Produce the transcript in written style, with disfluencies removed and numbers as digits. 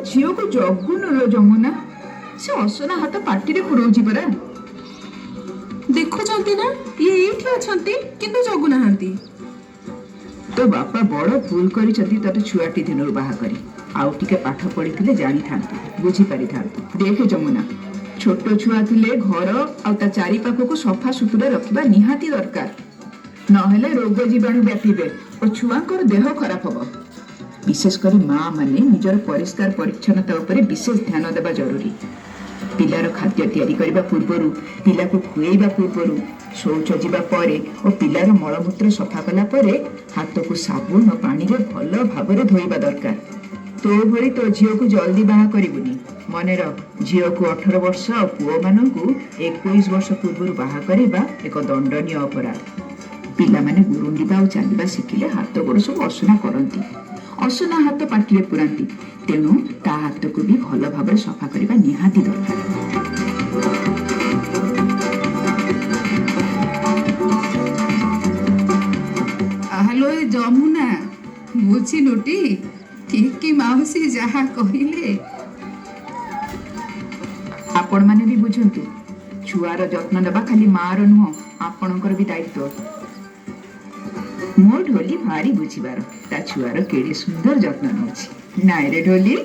झील को जगुन जमुना से असना हाथ पार्टी रे पुरोची परा देखुଛନ୍ତି ନା ଇଏ ଏଇଠି ଅଛନ୍ତି କିନ୍ତୁ ଜଗୁନାହାନ୍ତି। तो बापा बड़ भूल करिसथि तते छुआटी दिनर बाहा करी आउ टिके पाठ पढ़िथिले जानि थांतु बुझी पारि थांतु। देख जमुना छोट छुआ थिले घर आ ता चारि पाखको सफा सुतुरा रखिबा निहाती दरकार नहेले रोग जीवाणु व्यापीबे और छुआंकर देह खराब हबो। विशेष करी माँ माने निजर परिष्कार परिच्छन्नता उपरे विशेष ध्यान देबा जरूरी। पिलार खाद्य तैयारी करबा पूर्वरु पिला को खुएबा पूर्वरु शौच जीवा परे और पिलार मलमूत्र सफा कला परे हाथ को साबुन और पानी रे भल भाबरे धोइबा दरकार। तो भली तो झील को जल्दी बाहा करिबुनी मने रख झील को 18 वर्ष और पुओ मानकु 21 वर्ष पूर्व बाहा करबा एक दंडनीय अपराध। पिला माने गुरुंडीबा और चलिबा शिखिले हाथ गोड़ सब असना करंती असना हाथ पाटी रे पुरांती तेणु ता हाथ को भी भल भाबरे सफा करबा निहाती दरकार। हेलो जमुना बुझिलुटी कि माउसी जहा कहिले आपण माने भी बुझंतु छुआर जत्न देबा खाली मार नुह आपणकर भी दायित्व। मो ढोली भारी बुझिबार ता छुआर केडे सुंदर जत्न नउछि नाय रे ढोली।